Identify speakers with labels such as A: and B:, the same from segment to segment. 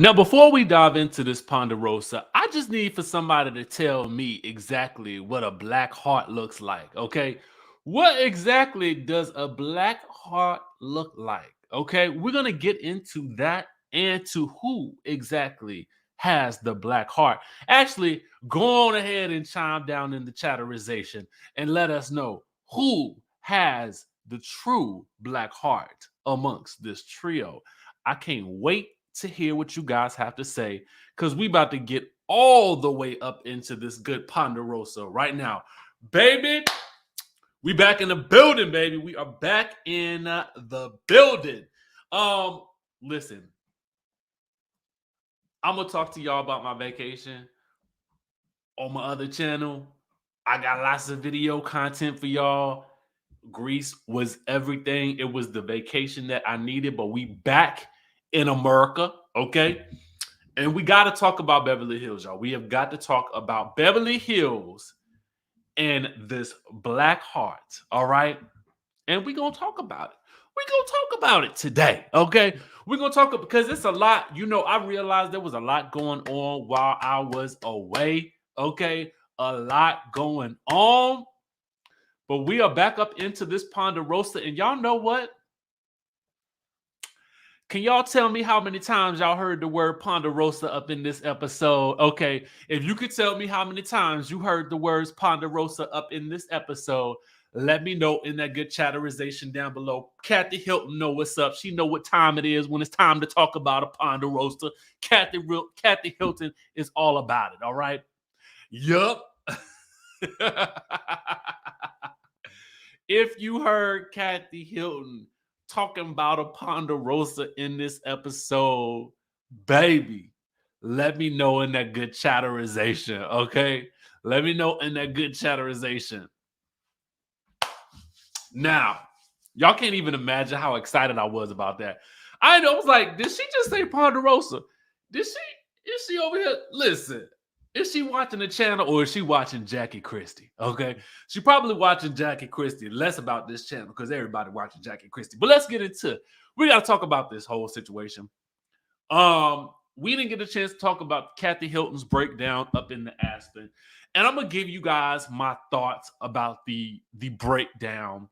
A: Now, before we dive into this Ponderosa, I just need for somebody to tell me exactly what a black heart looks like. Okay. What exactly does a black heart look like? Okay. We're going to get into that and to who exactly has the black heart. Actually, go on ahead and chime down in the chatterization and let us know who has the true black heart amongst this trio. I can't wait to hear what you guys have to say because we about to get all the way up into this good Ponderosa right now. Baby, we back in the building, baby. We are back in the building. Um, Listen, I'm gonna talk to y'all about my vacation on my other channel. I got lots of video content for y'all. Greece was everything. It was the vacation that I needed, but we back in America, okay? And we got to talk about Beverly Hills, y'all. We have got to talk about Beverly Hills and this black heart, all right? And we're going to talk about it. We're going to talk about it today, okay? We're going to talk because it's a lot. You know, I realized there was a lot going on while I was away, okay? A lot going on. But we are back up into this Ponderosa. And y'all know what? Can y'all tell me how many times y'all heard the word Ponderosa up in this episode? Okay, if you could tell me how many times you heard the words Ponderosa up in this episode, let me know in that good chatterization down below. Kathy Hilton know what's up. She know what time it is when it's time to talk about a Ponderosa. Kathy Hilton is all about it. All right. Yup. If you heard Kathy Hilton talking about a Ponderosa in this episode, baby, let me know in that good chatterization, okay? Let me know in that good chatterization. Now, y'all can't even imagine how excited I was about that. I know, I was like, did she just say Ponderosa? Did she? Is she over here? Listen, is she watching the channel or is she watching Jackie Christie? Okay. She probably watching Jackie Christie, less about this channel because everybody watching Jackie Christie. But let's get into it. We got to talk about this whole situation. We didn't get a chance to talk about Kathy Hilton's breakdown up in the Aspen. And I'm gonna give you guys my thoughts about the breakdown.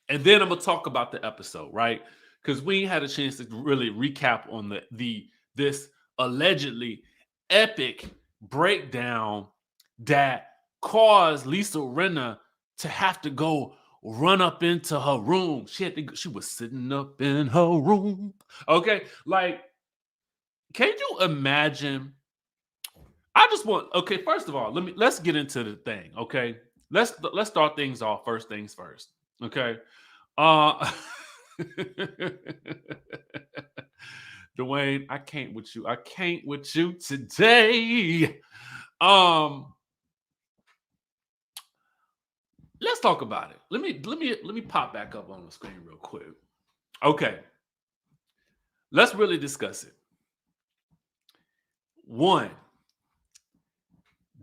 A: And then I'm gonna talk about the episode, right? Because we ain't had a chance to really recap on the this allegedly epic breakdown that caused Lisa Rinna to have to go run up into her room. She was sitting up in her room. Okay, like, can you imagine? I just want okay. First of all, let's get into the thing. Okay, let's start things off. First things first. Okay, uh, Dwayne, I can't with you. I can't with you today. Um, let's talk about it. Let me pop back up on the screen real quick. Okay, let's really discuss it. One,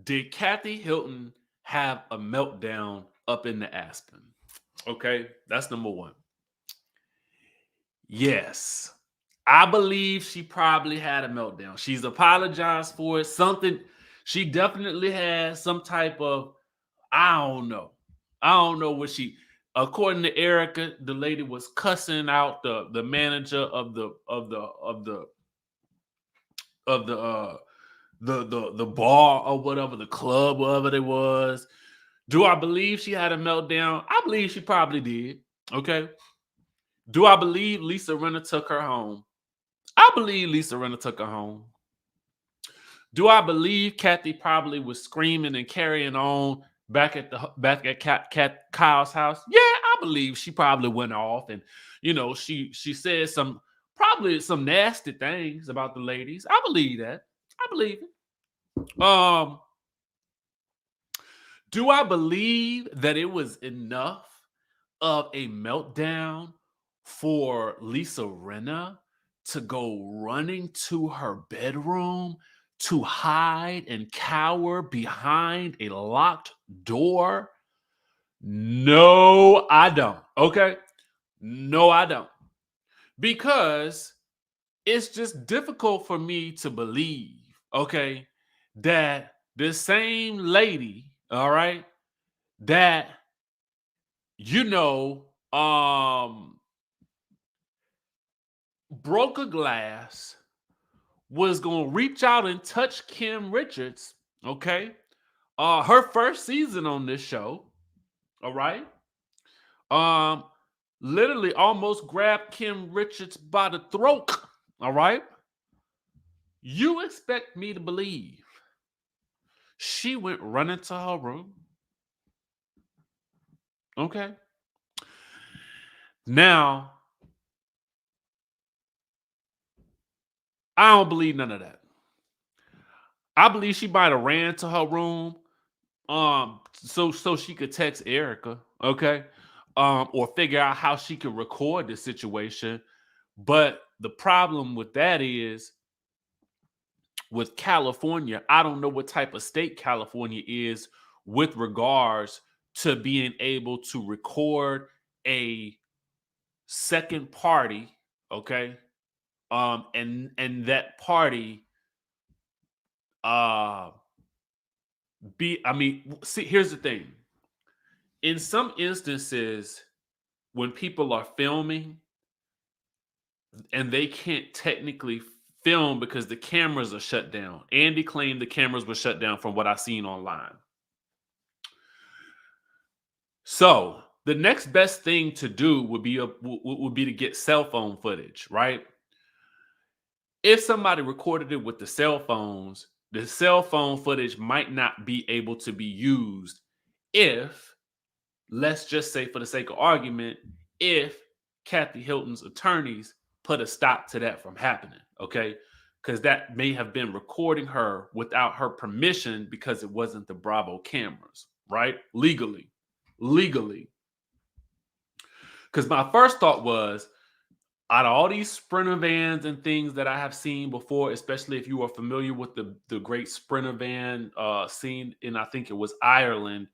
A: did Kathy Hilton have a meltdown up in the Aspen? Okay, that's number one. Yes. I believe she probably had a meltdown. She's apologized for it. Something she definitely had some type of I don't know. I don't know what she according to Erica, the lady was cussing out the manager of the bar or whatever, the club, whatever it was. Do I believe she had a meltdown? I believe she probably did. Okay. Do I believe Lisa Rinna took her home? I believe Lisa Rinna took her home. Do I believe Kathy probably was screaming and carrying on back at Kyle's house? Yeah, I believe she probably went off and she said some probably some nasty things about the ladies. I believe that. I believe it. Do I believe that it was enough of a meltdown for Lisa Rinna to go running to her bedroom to hide and cower behind a locked door? No, I don't. Okay. No, I don't. Because it's just difficult for me to believe, okay, that this same lady, all right, that you know, broke a glass, was gonna reach out and touch Kim Richards, okay? Her first season on this show, all right? Um, literally almost grabbed Kim Richards by the throat, all right? You expect me to believe she went running to her room, okay? Now, I don't believe none of that. I believe she might have ran to her room, so she could text Erica, okay, or figure out how she could record the situation. But the problem with that is with California, I don't know what type of state California is with regards to being able to record a second party, okay, and that party uh I mean, see, here's the thing. In some instances, when people are filming and they can't technically film because the cameras are shut down. Andy claimed the cameras were shut down from what I've seen online. So the next best thing to do would be to get cell phone footage, right? If somebody recorded it with the cell phone footage might not be able to be used if, let's just say for the sake of argument, if Kathy Hilton's attorneys put a stop to that from happening, okay? Because that may have been recording her without her permission because it wasn't the Bravo cameras, right? Legally. Because my first thought was, out of all these Sprinter vans and things that I have seen before, especially if you are familiar with the great Sprinter van scene in, I think it was Ireland,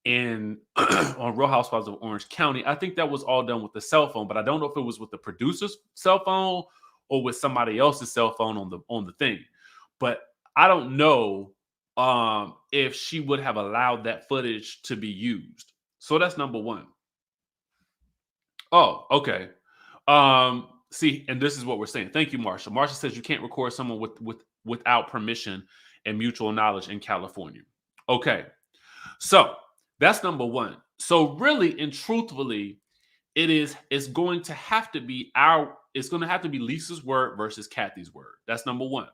A: in on Real Housewives of Orange County. I think that was all done with the cell phone, but I don't know if it was with the producer's cell phone or with somebody else's cell phone on the thing. But I don't know if she would have allowed that footage to be used. So that's number one. Oh, okay. See, and this is what we're saying. Thank you, Marsha. Marsha says you can't record someone without permission and mutual knowledge in California. Okay. So that's number one. So really and truthfully, it's going to have to be Lisa's word versus Kathy's word. That's number one.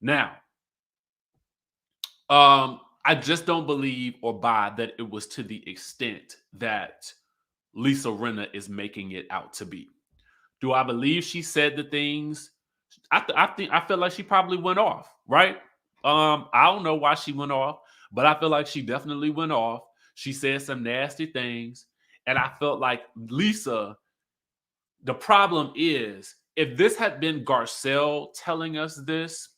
A: Now, I just don't believe or buy that it was to the extent that Lisa Rinna is making it out to be. Do I believe she said the things? I feel like she probably went off, right? I don't know why she went off, but I feel like she definitely went off. She said some nasty things, and I felt like Lisa. The problem is, if this had been Garcelle telling us this,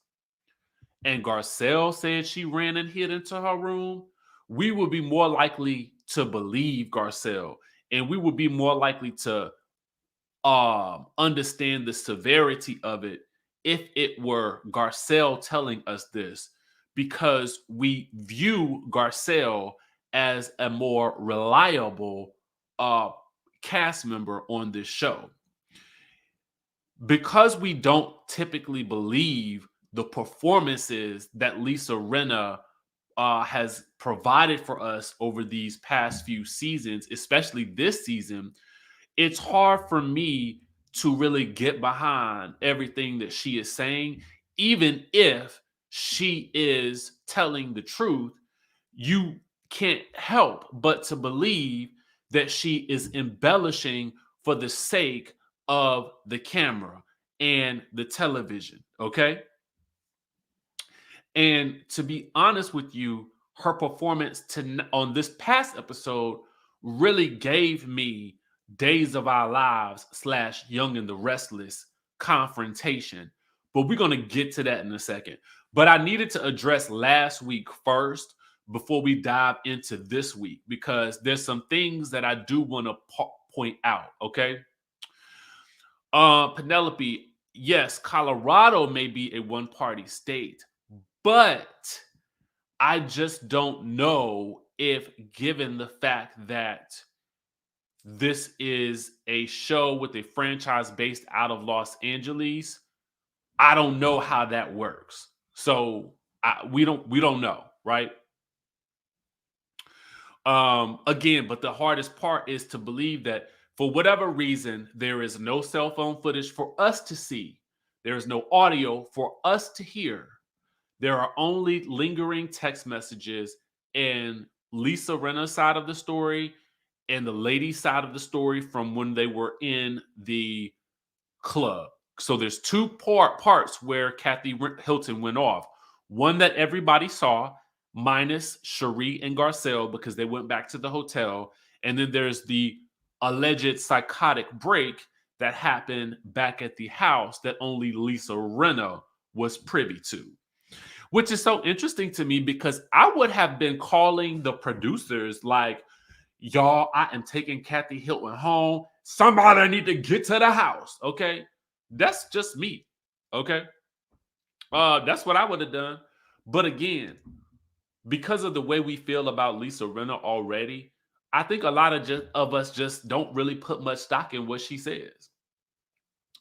A: and Garcelle said she ran and hid into her room, we would be more likely to believe Garcelle, and we would be more likely to understand the severity of it if it were Garcelle telling us this, because we view Garcelle as a more reliable cast member on this show. Because we don't typically believe the performances that Lisa Rinna has provided for us over these past few seasons, especially this season, it's hard for me to really get behind everything that she is saying, even if she is telling the truth. You can't help but to believe that she is embellishing for the sake of the camera and the television, okay? And to be honest with you, her performance on this past episode really gave me Days of Our Lives / Young and the Restless confrontation. But we're going to get to that in a second. But I needed to address last week first before we dive into this week, because there's some things that I do want to point out, okay? Penelope, yes, Colorado may be a one-party state, but I just don't know if, given the fact that this is a show with a franchise based out of Los Angeles, I don't know how that works. So we don't know, right? Again, but the hardest part is to believe that for whatever reason, there is no cell phone footage for us to see. There is no audio for us to hear. There are only lingering text messages and Lisa Rinna's side of the story and the lady's side of the story from when they were in the club. So there's two parts where Kathy Hilton went off. One that everybody saw, minus Cherie and Garcelle, because they went back to the hotel. And then there's the alleged psychotic break that happened back at the house that only Lisa Rinna was privy to. Which is so interesting to me because I would have been calling the producers like, y'all, I am taking Kathy Hilton home. Somebody need to get to the house. Okay. That's just me. Okay. That's what I would have done. But again, because of the way we feel about Lisa Rinna already, I think a lot of us just don't really put much stock in what she says.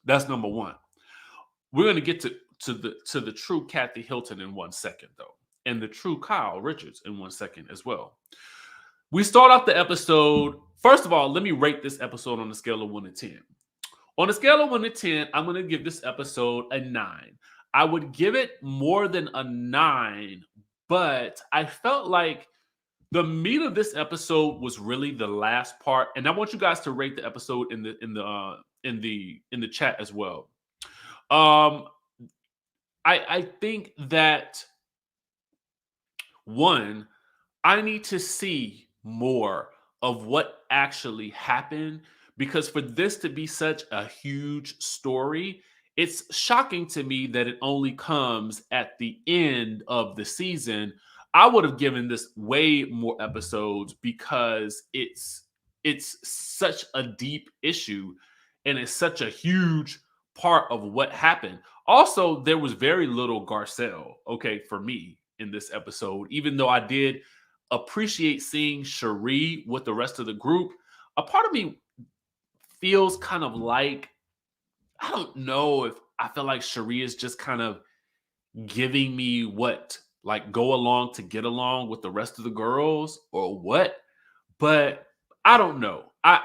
A: That's number one. We're going to get to the true Kathy Hilton in 1 second, though, and the true Kyle Richards in 1 second as well. We start off the episode. First of all, let me rate this episode on a scale of 1 to 10. On a scale of 1 to 10, I'm going to give this episode a 9. I would give it more than a 9, but I felt like the meat of this episode was really the last part, and I want you guys to rate the episode in the chat as well. I think that one, I need to see more of what actually happened because for this to be such a huge story, it's shocking to me that it only comes at the end of the season. I would have given this way more episodes because it's such a deep issue and it's such a huge part of what happened. Also, there was very little Garcelle, okay, for me in this episode, even though I did appreciate seeing Cherie with the rest of the group. A part of me feels kind of like, I don't know if I feel like Cherie is just kind of giving me what, like go along to get along with the rest of the girls or what, but I don't know. I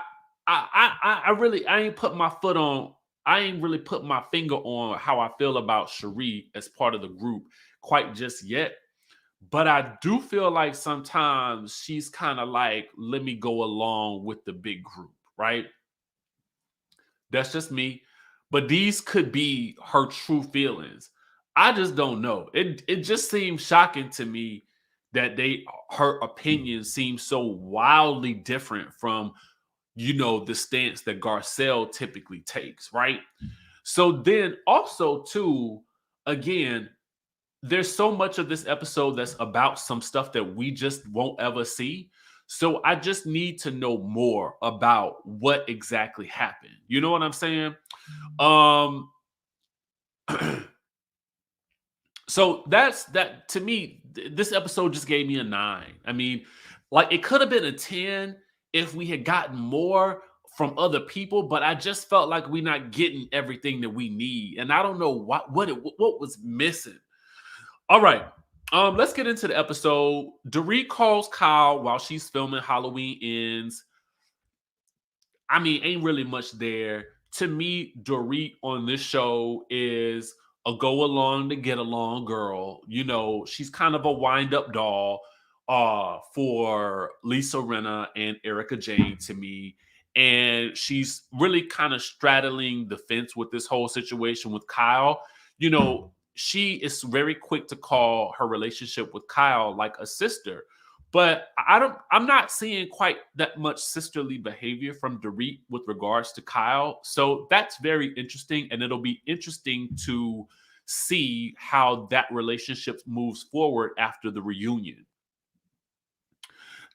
A: really I ain't put my foot on I ain't really put my finger on how I feel about Cherie as part of the group quite just yet. But I do feel like sometimes she's kind of like, let me go along with the big group, right? That's just me. But these could be her true feelings. I just don't know. It just seems shocking to me that her opinion seems so wildly different from the stance that Garcelle typically takes, right? So then also too, again, there's so much of this episode that's about some stuff that we just won't ever see. So I just need to know more about what exactly happened. You know what I'm saying? Um so that's that to me, this episode just gave me a 9. I mean, like it could have been a 10 if we had gotten more from other people, but I just felt like we're not getting everything that we need. And I don't know what was missing. All right. Let's get into the episode. Dorit calls Kyle while she's filming Halloween Ends. I mean, ain't really much there. To me, Dorit on this show is a go along to get along girl. She's kind of a wind-up doll for Lisa Rinna and Erica Jane to me. And she's really kind of straddling the fence with this whole situation with Kyle. She is very quick to call her relationship with Kyle like a sister. But I'm not seeing quite that much sisterly behavior from Dorit with regards to Kyle. So that's very interesting. And it'll be interesting to see how that relationship moves forward after the reunion.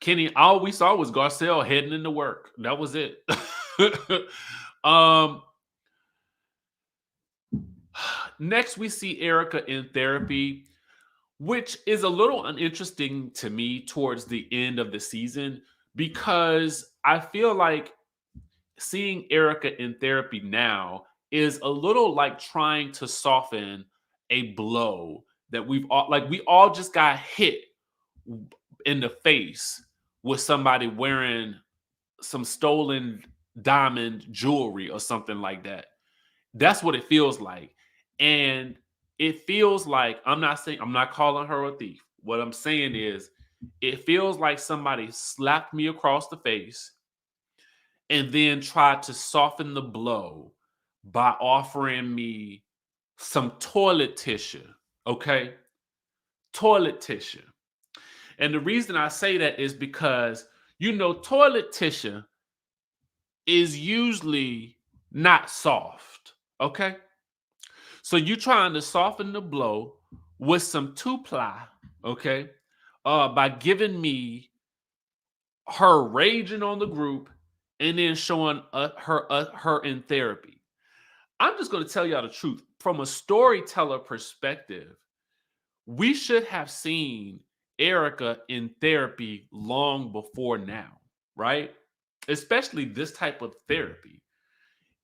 A: Kenny, all we saw was Garcelle heading into work. That was it. Next, we see Erica in therapy, which is a little uninteresting to me towards the end of the season because I feel like seeing Erica in therapy now is a little like trying to soften a blow that we all just got hit in the face with somebody wearing some stolen diamond jewelry or something like that. That's what it feels like. And it feels like I'm not calling her a thief. What I'm saying is it feels like somebody slapped me across the face and then tried to soften the blow by offering me some toilet tissue. Okay? Toilet tissue. And the reason I say that is because, toilet tissue is usually not soft. Okay? So you trying to soften the blow with some two-ply, okay? By giving me her raging on the group and then showing her in therapy. I'm just going to tell y'all the truth. From a storyteller perspective, we should have seen Erica in therapy long before now, right? Especially this type of therapy.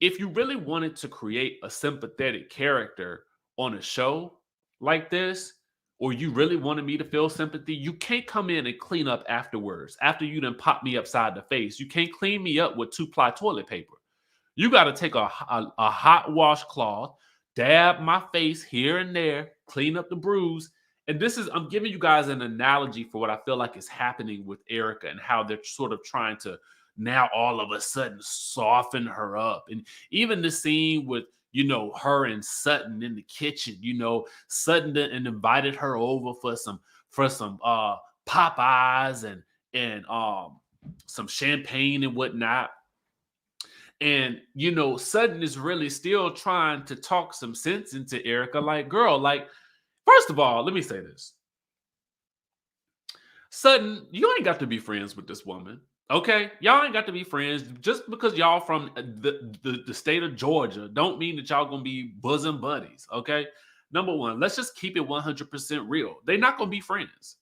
A: If you really wanted to create a sympathetic character on a show like this, or you really wanted me to feel sympathy, you can't come in and clean up afterwards. After you done pop me upside the face, you can't clean me up with two-ply toilet paper. You got to take a hot washcloth, dab my face here and there, clean up the bruise. And I'm giving you guys an analogy for what I feel like is happening with Erica and how they're sort of trying to now all of a sudden soften her up. And even the scene with, her and Sutton in the kitchen, Sutton and invited her over for some Popeyes and some champagne and whatnot. And, Sutton is really still trying to talk some sense into Erica. Like, girl, like, first of all, let me say this. Sutton, you ain't got to be friends with this woman. Okay? Y'all ain't got to be friends. Just because y'all from the state of Georgia don't mean that y'all gonna be bosom buddies. Okay? Number one, let's just keep it 100% real. They're not gonna be friends.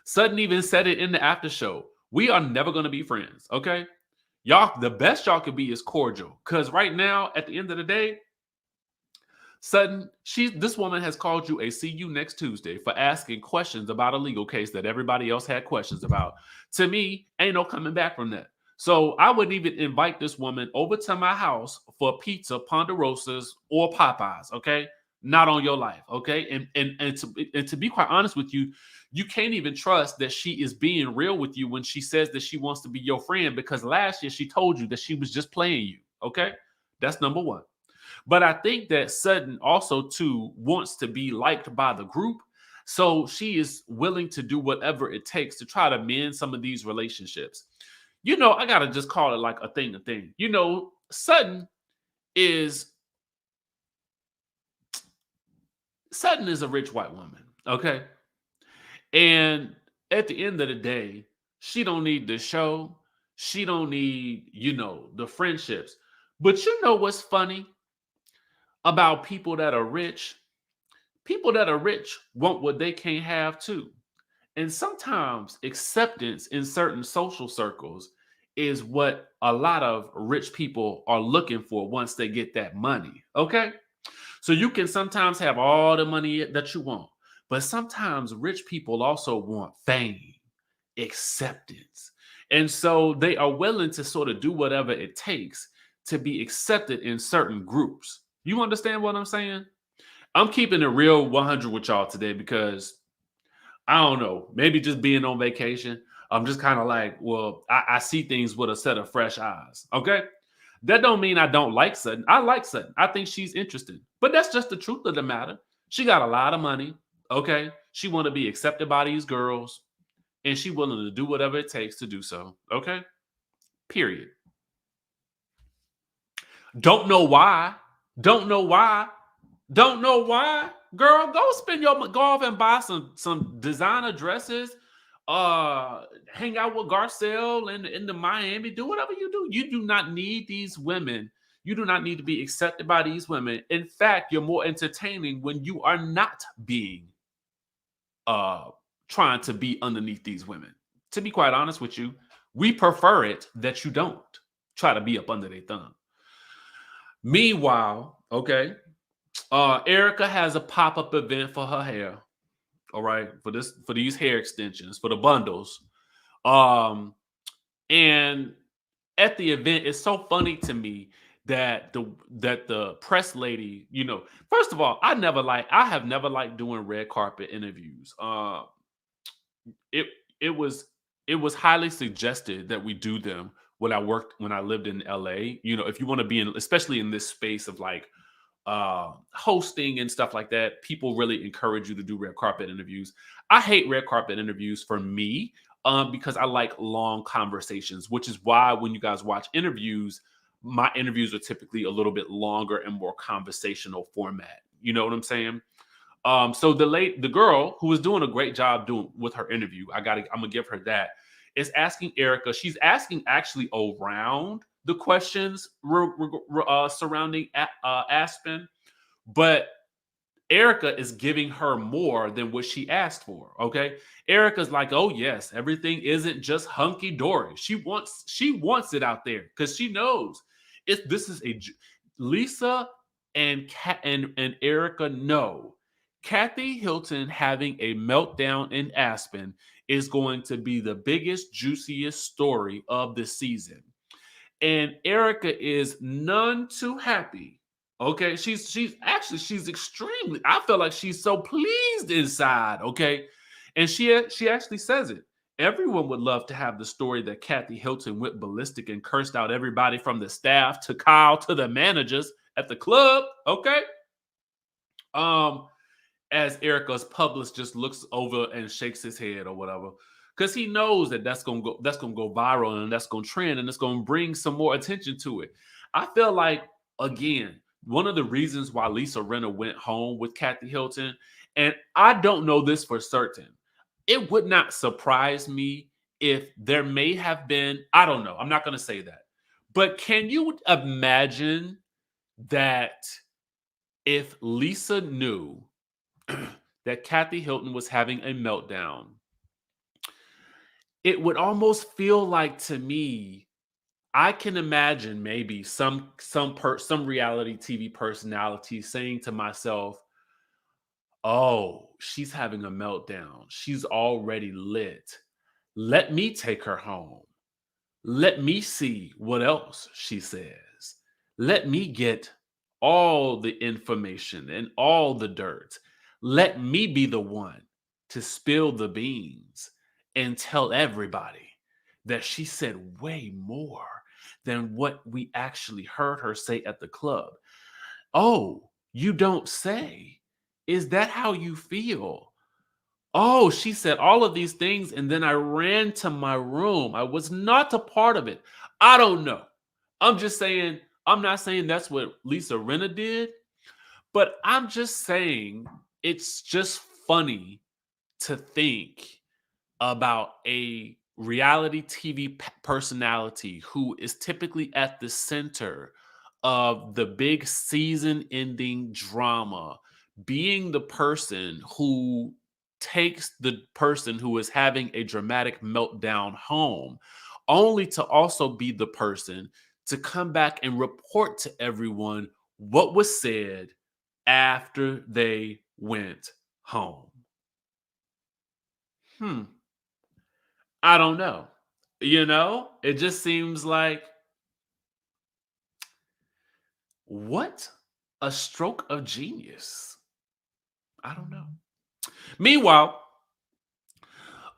A: Sutton even said it in the after show. We are never gonna be friends. Okay? Y'all, the best y'all could be is cordial. Because right now, at the end of the day, Sutton, this woman has called you a see you next Tuesday for asking questions about a legal case that everybody else had questions about. To me, ain't no coming back from that. So I wouldn't even invite this woman over to my house for pizza, Ponderosas, or Popeyes. Okay, not on your life. Okay, and to be quite honest with you, you can't even trust that she is being real with you when she says that she wants to be your friend, because last year she told you that she was just playing you. Okay, that's number one. But I think that Sutton also, too, wants to be liked by the group. So she is willing to do whatever it takes to try to mend some of these relationships. I got to just call it like a thing. Sutton is a rich white woman, okay? And at the end of the day, she don't need the show. She don't need, the friendships. But you know what's funny about people that are rich? People that are rich want what they can't have too. And sometimes acceptance in certain social circles is what a lot of rich people are looking for once they get that money. Okay? So you can sometimes have all the money that you want, but sometimes rich people also want fame, acceptance. And so they are willing to sort of do whatever it takes to be accepted in certain groups. You understand what I'm saying? I'm keeping it real 100 with y'all today because I don't know, maybe just being on vacation, I'm just kind of like, well, I see things with a set of fresh eyes. Okay. That don't mean I don't like Sutton. I like Sutton. I think she's interesting, but that's just the truth of the matter. She got a lot of money. Okay. She want to be accepted by these girls and she willing to do whatever it takes to do so. Okay. Period. Don't know why. Don't know why. Don't know why. Girl, go go off and buy some designer dresses. Hang out with Garcelle in the Miami. Do whatever you do. You do not need these women. You do not need to be accepted by these women. In fact, you're more entertaining when you are not being uh trying to be underneath these women. To be quite honest with you, we prefer it that you don't try to be up under their thumb. Meanwhile, okay, Erica has a pop-up event for her hair. All right, for these hair extensions, for the bundles. Um, and at the event, it's so funny to me that the press lady, first of all, I have never liked doing red carpet interviews. It it was it was highly suggested that we do them when I lived in LA. If you want to be in, especially in this space of like hosting and stuff like that, people really encourage you to do red carpet interviews. I hate red carpet interviews for me, because I like long conversations, which is why when you guys watch interviews, my interviews are typically a little bit longer and more conversational format. You know what I'm saying? So the girl who was doing a great job doing with her interview, I'm gonna give her that, is asking Erica. She's asking actually around the questions surrounding Aspen, but Erica is giving her more than what she asked for. Okay, Erica's like, "Oh yes, everything isn't just hunky dory. She wants it out there because she knows if this is Lisa and Erica know Kathy Hilton having a meltdown in Aspen is going to be the biggest, juiciest story of the season." And Erica is none too happy. Okay, she's extremely. I feel like she's so pleased inside. Okay, and she actually says it. Everyone would love to have the story that Kathy Hilton went ballistic and cursed out everybody from the staff to Kyle to the managers at the club. Okay, um, as Erica's publicist just looks over and shakes his head or whatever, because he knows that that's gonna go viral and that's gonna trend and it's gonna bring some more attention to it. I feel like, again, one of the reasons why Lisa Rinna went home with Kathy Hilton, and I don't know this for certain, it would not surprise me if there may have been, I don't know, I'm not gonna say that, but can you imagine that if Lisa knew that Kathy Hilton was having a meltdown, it would almost feel like, to me, I can imagine maybe some reality TV personality saying to myself, "Oh, she's having a meltdown. She's already lit. Let me take her home. Let me see what else she says. Let me get all the information and all the dirt. Let me be the one to spill the beans and tell everybody that she said way more than what we actually heard her say at the club." Oh, you don't say. Is that how you feel? Oh, she said all of these things, and then I ran to my room. I was not a part of it. I don't know. I'm just saying, I'm not saying that's what Lisa Rinna did, but I'm just saying it's just funny to think about a reality TV personality who is typically at the center of the big season ending drama being the person who takes the person who is having a dramatic meltdown home, only to also be the person to come back and report to everyone what was said after they went home. Hmm. I don't know. It just seems like, what a stroke of genius. I don't know. Meanwhile,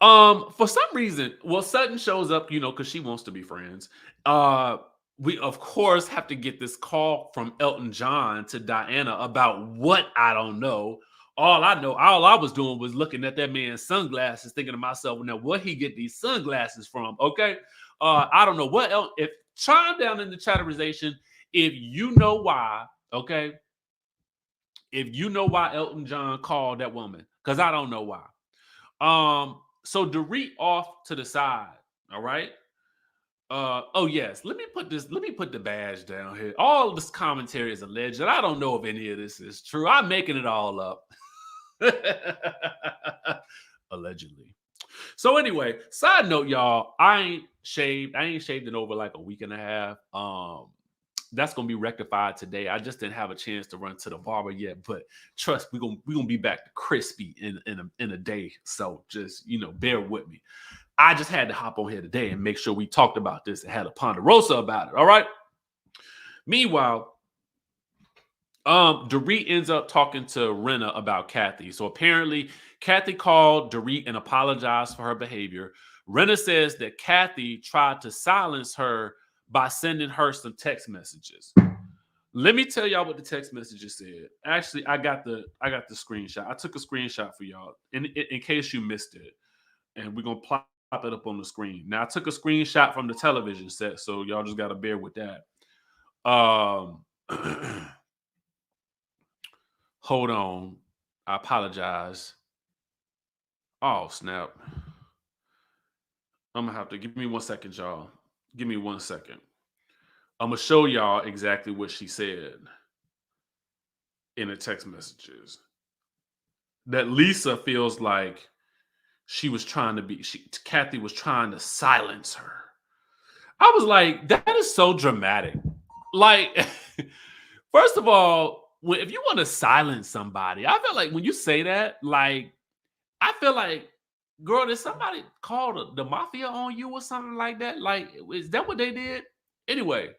A: for some reason, well, Sutton shows up, because she wants to be friends. Uh, we of course have to get this call from Elton John to Diana about what, I don't know. All I was doing was looking at that man's sunglasses, thinking to myself, now what he get these sunglasses from? Okay. I don't know what else. If chime down in the chatterization if you know why, okay, if you know why Elton John called that woman, because I don't know why. So Dorit off to the side, all right. Oh yes, let me put the badge down here. All this commentary is alleged. I don't know if any of this is true. I'm making it all up. Allegedly. So anyway, side note, y'all, I ain't shaved. I ain't shaved in over like a week and a half. That's gonna be rectified today. I just didn't have a chance to run to the barber yet, but trust we gonna be back to crispy in a day. So just bear with me. I just had to hop on here today and make sure we talked about this and had a ponderosa about it. All right. Meanwhile, Dorit ends up talking to Rinna about Kathy. So apparently, Kathy called Dorit and apologized for her behavior. Rinna says that Kathy tried to silence her by sending her some text messages. Let me tell y'all what the text messages said. Actually, I got the screenshot. I took a screenshot for y'all in case you missed it, and we're gonna plop it up on the screen. Now, I took a screenshot from the television set, so y'all just gotta bear with that. Hold on. I apologize. Oh, snap. I'm gonna have to give me 1 second, y'all. Give me 1 second. I'm gonna show y'all exactly what she said in the text messages. That Lisa feels like Kathy was trying to silence her. I was like, that is so dramatic. Like, first of all, if you want to silence somebody, I feel like when you say that, like, I feel like, girl, did somebody call the mafia on you or something like that? Like, is that what they did? Anyway,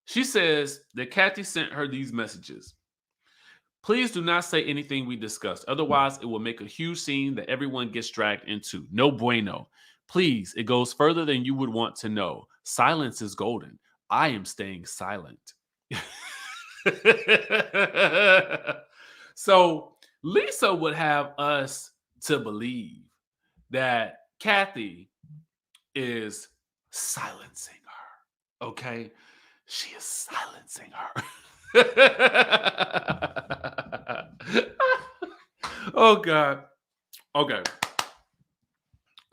A: she says that Kathy sent her these messages. Please do not say anything we discussed. Otherwise, it will make a huge scene that everyone gets dragged into. No bueno. Please, it goes further than you would want to know. Silence is golden. I am staying silent. So Lisa would have us to believe that Kathy is silencing her. Okay? She is silencing her. Oh God. Okay.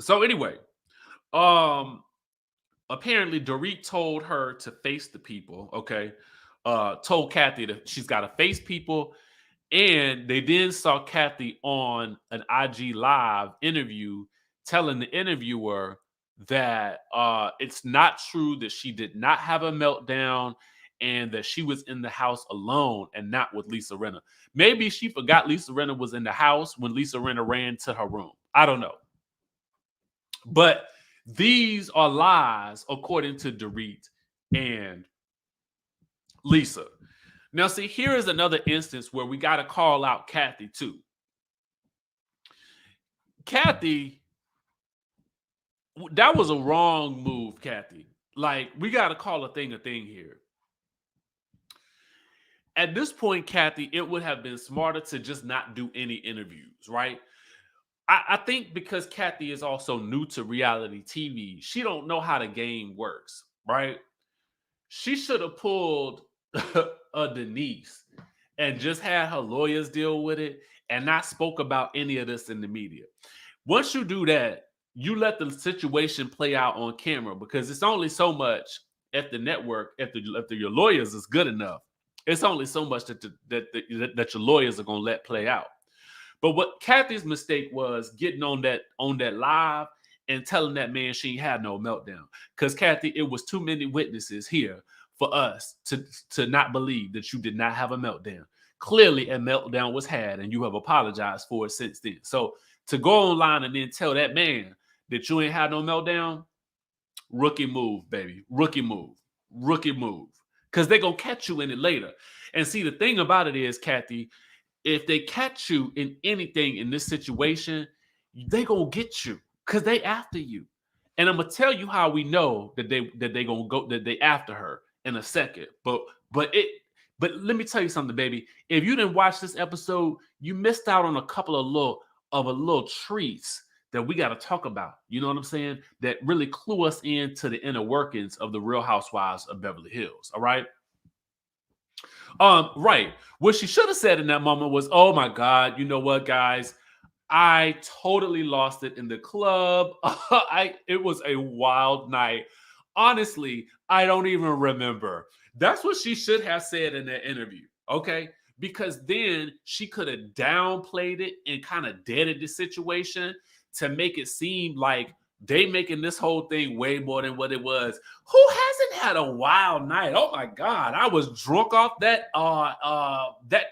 A: So anyway, apparently Dorit told her to face the people, okay? Told Kathy that she's got to face people. And they then saw Kathy on an IG Live interview telling the interviewer that it's not true that she did not have a meltdown and that she was in the house alone and not with Lisa Rinna. Maybe she forgot Lisa Rinna was in the house when Lisa Rinna ran to her room. I don't know. But these are lies according to Dorit and Lisa. Now, see, here is another instance where we got to call out Kathy, too. Kathy, that was a wrong move, Kathy. Like, we got to call a thing here. At this point, Kathy, it would have been smarter to just not do any interviews, right? I think because Kathy is also new to reality TV, she don't know how the game works, right? She should have pulled a Denise and just had her lawyers deal with it and not spoke about any of this in the media. Once you do that, you let the situation play out on camera because it's only so much at the network, after your lawyers is good enough. It's only so much that your lawyers are going to let play out. But what Kathy's mistake was getting on that live and telling that man she had no meltdown. Because Kathy, it was too many witnesses here for us to not believe that you did not have a meltdown. Clearly, a meltdown was had, and you have apologized for it since then. So to go online and then tell that man that you ain't had no meltdown, rookie move, baby. Rookie move. Because they're going to catch you in it later. And see, the thing about it is, Kathy, if they catch you in anything in this situation, they going to get you because they after you. And I'm going to tell you how we know that they going to go, that they after her in a second. But let me tell you something, baby. If you didn't watch this episode, you missed out on a couple of little treats that we got to talk about. You know what I'm saying? That really clue us into the inner workings of the Real Housewives of Beverly Hills. All right. Right. What she should have said in that moment was, "Oh my God, you know what, guys? I totally lost it in the club. It was a wild night. honestly, I don't even remember. That's what she should have said in that interview. Okay. Because then she could have downplayed it and kind of deaded the situation to make it seem like they making this whole thing way more than what it was. Who hasn't had a wild night? Oh my God. I was drunk off that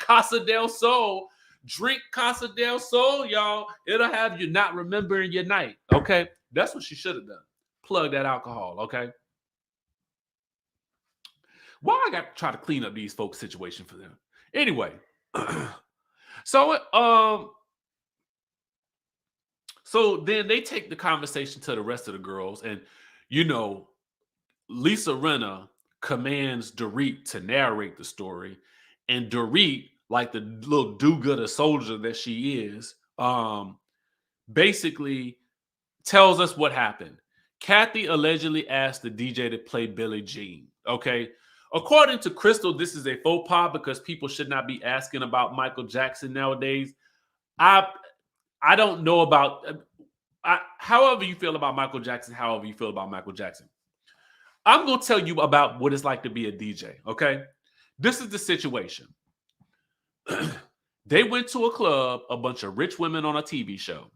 A: Casa del Sol. Drink Casa del Sol, y'all. It'll have you not remembering your night. Okay. That's what she should have done. Plug that alcohol, okay? Why I got to try to clean up these folks' situation for them? Anyway, so so then they take the conversation to the rest of the girls, and you know, Lisa Rinna commands Dorit to narrate the story, and Dorit, like the little do-gooder soldier that she is, basically tells us what happened. Kathy allegedly asked the DJ to play Billie Jean. Okay. According to Crystal, this is a faux pas because people should not be asking about Michael Jackson nowadays. I I don't know about however you feel about Michael Jackson, however you feel about Michael Jackson. I'm gonna tell you about what it's like to be a DJ. Okay. This is the situation. They went to a club, a bunch of rich women on a TV show.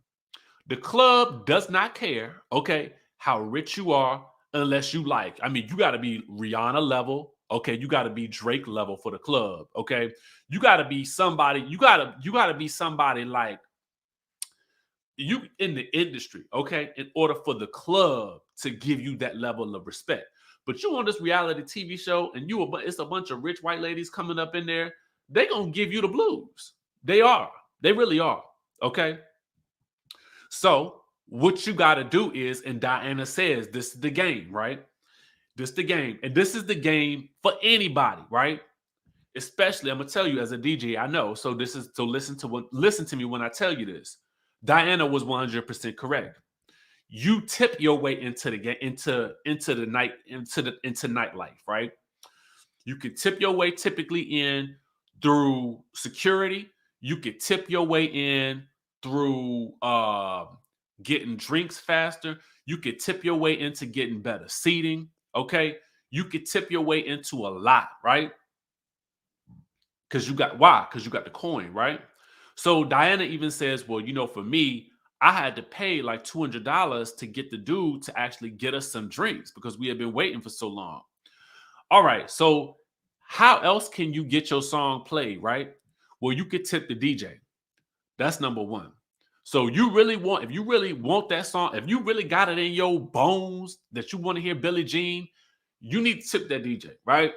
A: The club does not care, okay, how rich you are, unless you like. I mean, you got to be Rihanna level, okay. You got to be Drake level for the club, okay. You got to be somebody. You got to be somebody like you in the industry, okay, in order for the club to give you that level of respect. But you on this reality TV show, and it's a bunch of rich white ladies coming up in there. They gonna give you the blues. They are. They really are. Okay. So what you got to do is, and Diana says, this is the game, right? This is the game. And this is the game for anybody, right? Especially, I'm gonna tell you as a DJ, I know. So listen to me when I tell you this. Diana was 100% correct. You tip your way into the game, into nightlife, right? You could tip your way typically in through security. You could tip your way in through getting drinks faster. You could tip your way into getting better seating. Okay. You could tip your way into a lot, right? Because you got why? Because you got the coin, right? So Diana even says, well, for me, I had to pay like $200 to get the dude to actually get us some drinks because we had been waiting for so long. All right. So how else can you get your song played, right? Well, you could tip the DJ. That's number one. So if you really want that song, if you really got it in your bones that you want to hear Billie Jean, you need to tip that DJ, right?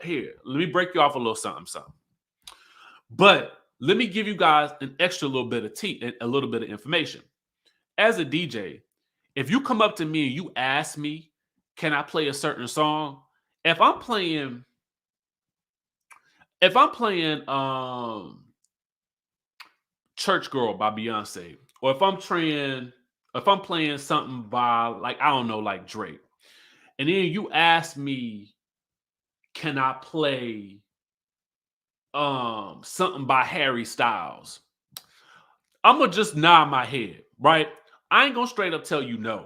A: Here, let me break you off a little something. But let me give you guys an extra little bit of a little bit of information. As a DJ, if you come up to me and you ask me, can I play a certain song? If I'm playing Church Girl by Beyonce, or if I'm playing something by like, I don't know, like Drake, and then you ask me, can I play something by Harry Styles? I'm gonna just nod my head, right? I ain't gonna straight up tell you no.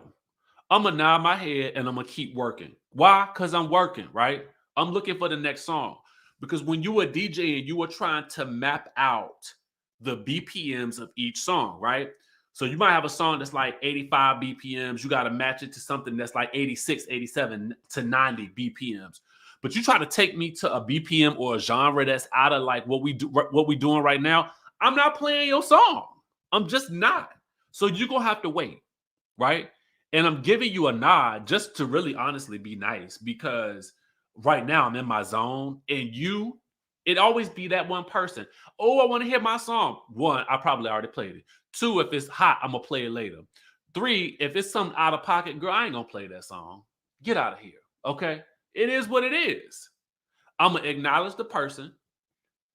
A: I'm gonna nod my head and I'm gonna keep working. Why? Because I'm working, right? I'm looking for the next song. Because when you are DJing, you are trying to map out the BPMs of each song, right? So you might have a song that's like 85 BPMs. You got to match it to something that's like 86, 87 to 90 BPMs. But you try to take me to a BPM or a genre that's out of like what we doing right now. I'm not playing your song. I'm just not. So you're gonna have to wait, right? And I'm giving you a nod just to really honestly be nice because right now I'm in my zone and it always be that one person. Oh, I want to hear my song. One, I probably already played it. Two, if it's hot, I'm gonna play it later. Three, if it's something out of pocket, girl, I ain't gonna play that song. Get out of here. Okay. It is what it is. I'm gonna acknowledge the person.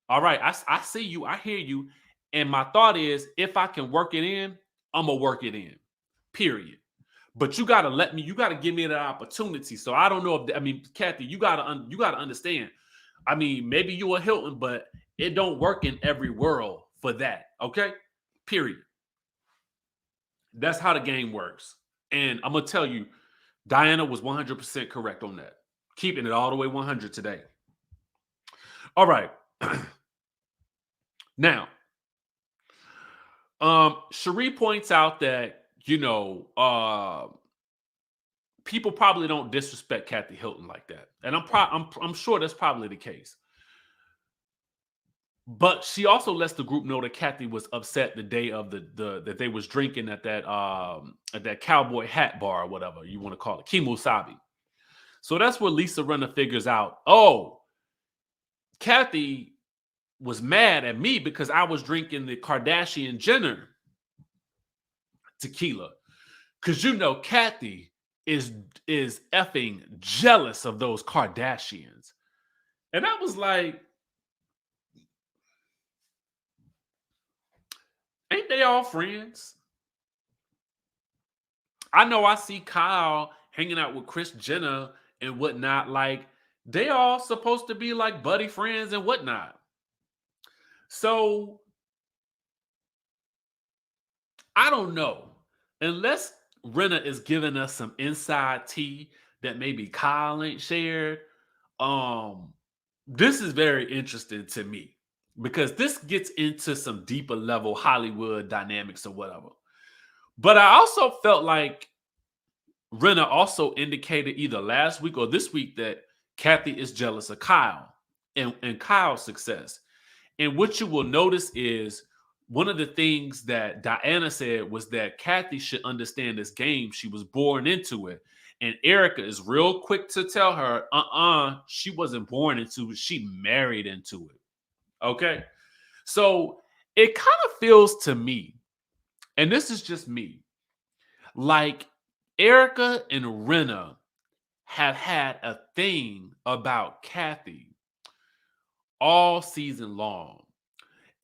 A: All right, I see you, I hear you. And my thought is if I can work it in, I'm gonna work it in. Period. But you gotta give me that opportunity. So I don't know Kathy, you gotta understand. I mean, maybe you a Hilton, but it don't work in every world for that. Okay. Period. That's how the game works. And I'm gonna tell you, Diana was 100% correct on that. Keeping it all the way 100 today. All right. Now, Cherie points out that, people probably don't disrespect Kathy Hilton like that. And I'm sure that's probably the case. But she also lets the group know that Kathy was upset the day of that they was drinking at that cowboy hat bar or whatever you want to call it, Kimosabi. So that's where Lisa Rinna figures out, oh, Kathy was mad at me because I was drinking the Kardashian Jenner tequila. Because Kathy is effing jealous of those Kardashians. And I was like, ain't they all friends? I know I see Kyle hanging out with Kris Jenner and whatnot. Like, they all supposed to be like buddy friends and whatnot. So, I don't know. Unless Rinna is giving us some inside tea that maybe Kyle ain't shared. This is very interesting to me because this gets into some deeper level Hollywood dynamics or whatever. But I also felt like Rinna also indicated either last week or this week that Kathy is jealous of Kyle and Kyle's success. And what you will notice is one of the things that Diana said was that Kathy should understand this game. She was born into it. And Erica is real quick to tell her, she wasn't born into it. She married into it. Okay. So it kind of feels to me, and this is just me, like Erica and Rinna have had a thing about Kathy all season long.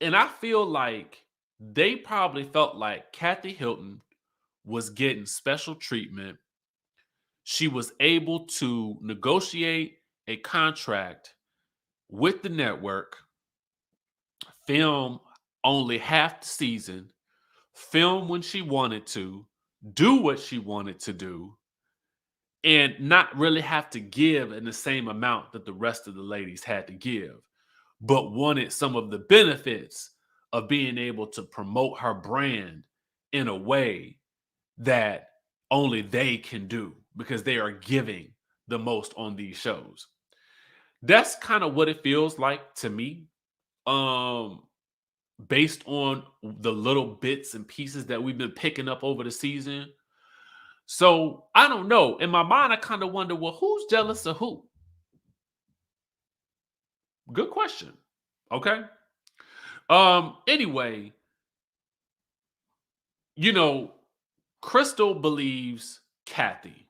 A: And I feel like they probably felt like Kathy Hilton was getting special treatment. She was able to negotiate a contract with the network, film only half the season, film when she wanted to, do what she wanted to do, and not really have to give in the same amount that the rest of the ladies had to give, but wanted some of the benefits of being able to promote her brand in a way that only they can do because they are giving the most on these shows. That's kind of what it feels like to me. Based on the little bits and pieces that we've been picking up over the season. So I don't know. In my mind, I kind of wonder, well, who's jealous of who? Good question. Okay. Anyway, Crystal believes Kathy.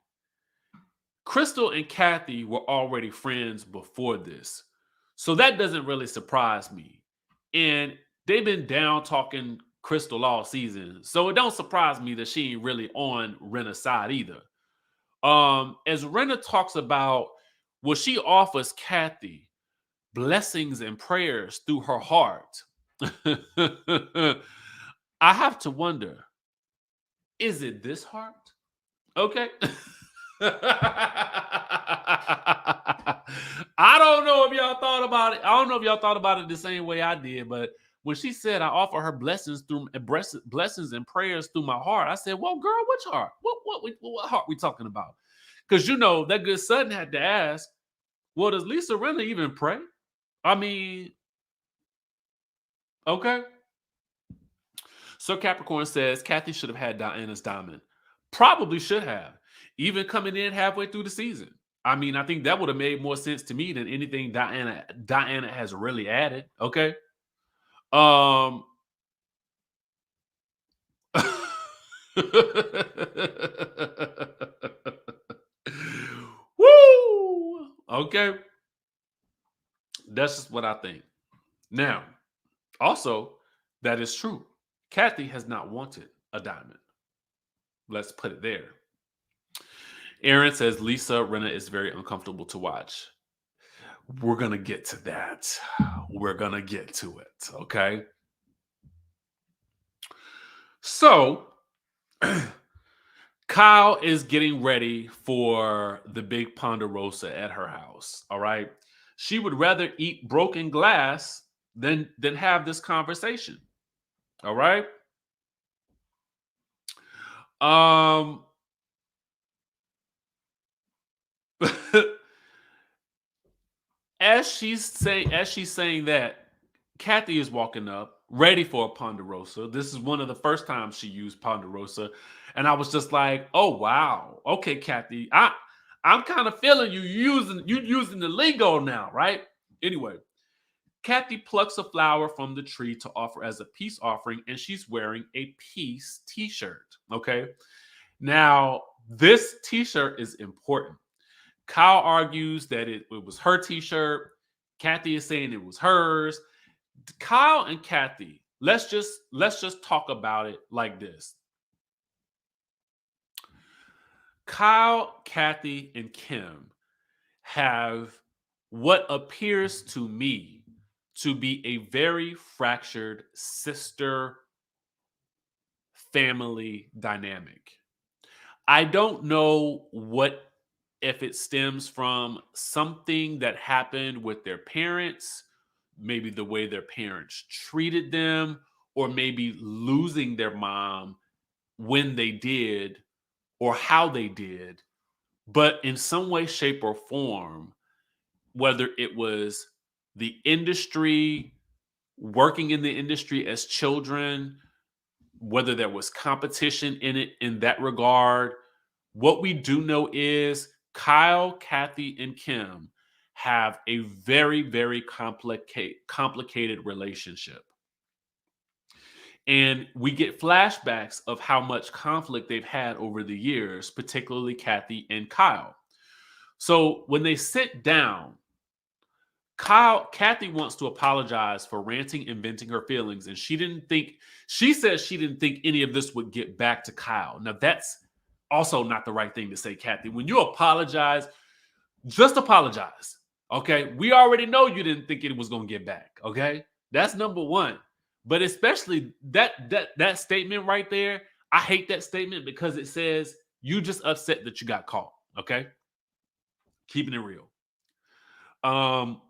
A: Crystal and Kathy were already friends before this. So that doesn't really surprise me. And they've been down talking Crystal all season. So it don't surprise me that she ain't really on Rinna's side either. As Rinna talks about, well, she offers Kathy blessings and prayers through her heart. I have to wonder, is it this heart? Okay. I don't know if y'all thought about it. I don't know if y'all thought about it the same way I did, but when she said I offer her blessings and prayers through my heart, I said, "Well, girl, which heart? What heart we talking about?" Because that good Sutton had to ask, "Well, does Lisa Rinna even pray?" I mean, okay. So Capricorn says Kathy should have had Diana's diamond. Probably should have, even coming in halfway through the season. I mean, I think that would have made more sense to me than anything Diana has really added. Okay. Um Woo! Okay. That's just what I think. Now, also, that is true. Kathy has not wanted a diamond. Let's put it there. Aaron says Lisa Rinna is very uncomfortable to watch. We're going to get to that. We're going to get to it. Okay. So, Kyle is getting ready for the big Ponderosa at her house. All right. She would rather eat broken glass than have this conversation. All right. Um as she's saying that, Kathy is walking up, ready for a Ponderosa. This is one of the first times she used Ponderosa, and I was just like, "Oh wow, okay, Kathy, I'm kind of feeling you using the lingo now, right?" Anyway, Kathy plucks a flower from the tree to offer as a peace offering, and she's wearing a peace T-shirt. Okay, now this T-shirt is important. Kyle argues that it was her T-shirt. Kathy is saying it was hers. Kyle and Kathy, let's just talk about it like this. Kyle, Kathy, and Kim have what appears to me to be a very fractured sister family dynamic. I don't know what if it stems from something that happened with their parents, maybe the way their parents treated them, or maybe losing their mom when they did or how they did. But in some way, shape, or form, whether it was the industry, working in the industry as children, whether there was competition in it in that regard, what we do know is Kyle, Kathy, and Kim have a very, very complicated relationship. And we get flashbacks of how much conflict they've had over the years, particularly Kathy and Kyle. So when they sit down, Kathy wants to apologize for ranting and venting her feelings, and she says she didn't think any of this would get back to Kyle. Now that's also not the right thing to say, Kathy. When you apologize, just apologize. Okay. We already know you didn't think it was gonna get back. Okay. That's number one. But especially that statement right there, I hate that statement because it says you just upset that you got caught. Okay. Keeping it real. Um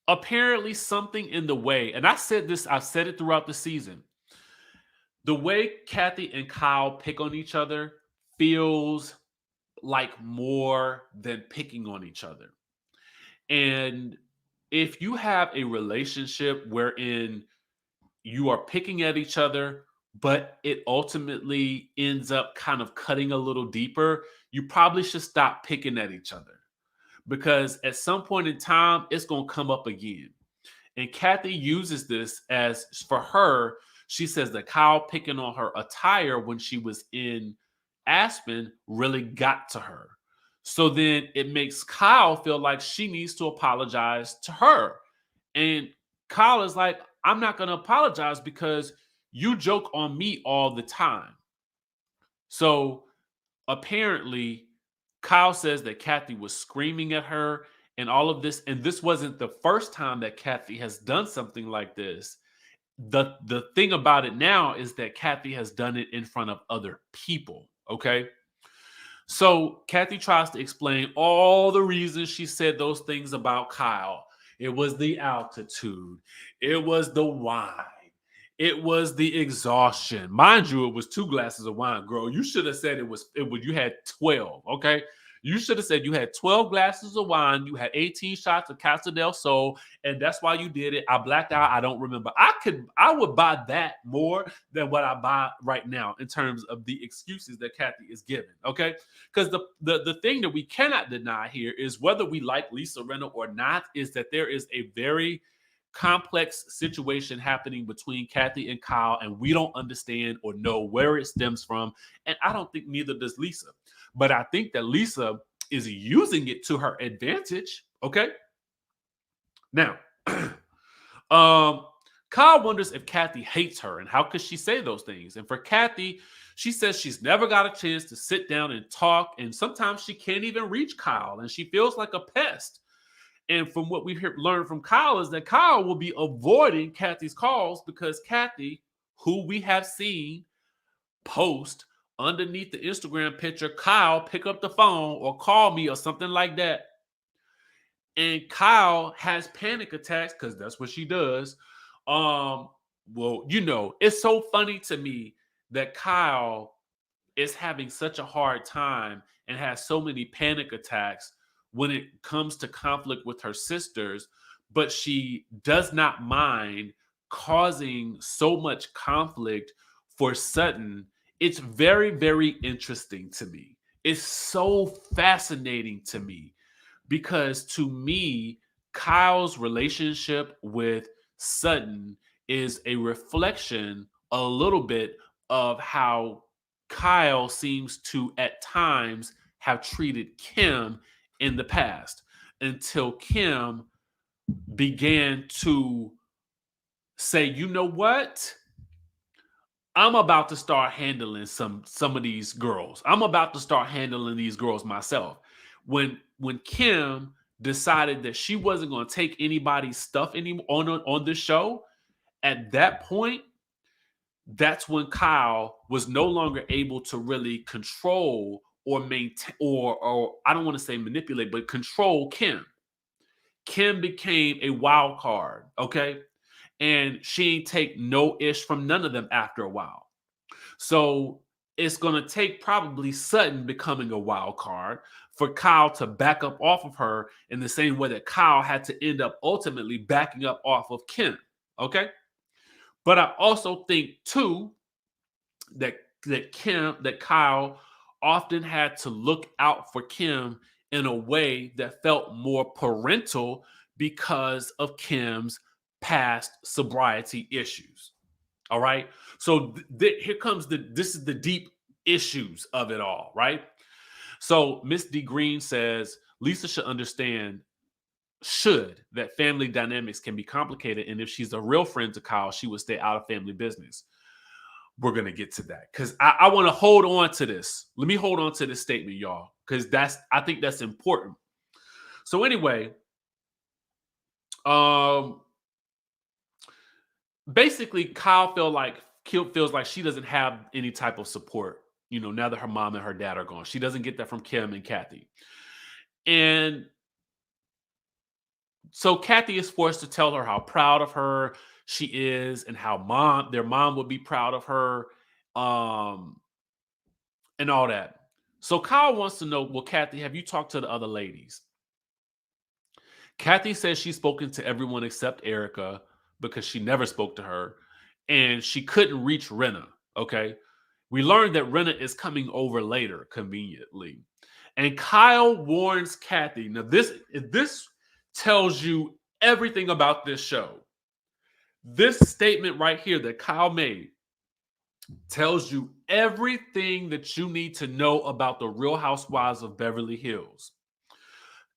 A: Apparently something in the way, and I've said it throughout the season. The way Kathy and Kyle pick on each other feels like more than picking on each other. And if you have a relationship wherein you are picking at each other, but it ultimately ends up kind of cutting a little deeper, you probably should stop picking at each other because at some point in time, it's going to come up again. And Kathy uses this as for her, she says that Kyle picking on her attire when she was in Aspen really got to her. So then it makes Kyle feel like she needs to apologize to her. And Kyle is like, I'm not going to apologize because you joke on me all the time. So apparently, Kyle says that Kathy was screaming at her and all of this. And this wasn't the first time that Kathy has done something like this. The thing about it now is that Kathy has done it in front of other people. Okay. So Kathy tries to explain all the reasons she said those things about Kyle. It was the altitude, it was the wine, it was the exhaustion. Mind you, it was 2 glasses of wine, girl. You should have said it was you had 12, okay? You should have said you had 12 glasses of wine, you had 18 shots of Casa del Sol, and that's why you did it. I blacked out. I don't remember. I would buy that more than what I buy right now in terms of the excuses that Kathy is giving. Okay. Because the thing that we cannot deny here is whether we like Lisa Rinna or not, is that there is a very complex situation happening between Kathy and Kyle, and we don't understand or know where it stems from. And I don't think neither does Lisa. But I think that Lisa is using it to her advantage. Okay. Now, Kyle wonders if Kathy hates her and how could she say those things. And for Kathy, she says she's never got a chance to sit down and talk. And sometimes she can't even reach Kyle and she feels like a pest. And from what we learned from Kyle is that Kyle will be avoiding Kathy's calls because Kathy, who we have seen post underneath the Instagram picture, Kyle, pick up the phone or call me or something like that. And Kyle has panic attacks because that's what she does. Well, it's so funny to me that Kyle is having such a hard time and has so many panic attacks when it comes to conflict with her sisters, but she does not mind causing so much conflict for Sutton. It's very, very interesting to me. It's so fascinating to me because to me, Kyle's relationship with Sutton is a reflection a little bit of how Kyle seems to at times have treated Kim in the past until Kim began to say, you know what? I'm about to start handling some of these girls. I'm about to start handling these girls myself. When Kim decided that she wasn't going to take anybody's stuff anymore on the show, at that point, that's when Kyle was no longer able to really control or maintain or I don't want to say manipulate, but control Kim. Kim became a wild card, okay? And she ain't take no ish from none of them after a while. So it's going to take probably Sutton becoming a wild card for Kyle to back up off of her in the same way that Kyle had to end up ultimately backing up off of Kim. Okay. But I also think too that Kyle often had to look out for Kim in a way that felt more parental because of Kim's past sobriety issues. All right. So here comes this is the deep issues of it all, right? So Miss D Green says Lisa should understand that family dynamics can be complicated, and if she's a real friend to Kyle, she would stay out of family business. We're gonna get to that because I want to hold on to this. Let me hold on to this statement, y'all, because I think that's important. So anyway, basically Kyle feels like she doesn't have any type of support, now that her mom and her dad are gone. She doesn't get that from Kim and Kathy. And so Kathy is forced to tell her how proud of her she is and how their mom would be proud of her, and all that. So Kyle wants to know, well, Kathy, have you talked to the other ladies? Kathy says she's spoken to everyone except Erica because she never spoke to her, and she couldn't reach Rinna. Okay. We learned that Rinna is coming over later, conveniently. And Kyle warns Kathy. Now, this tells you everything about this show. This statement right here that Kyle made tells you everything that you need to know about the Real Housewives of Beverly Hills.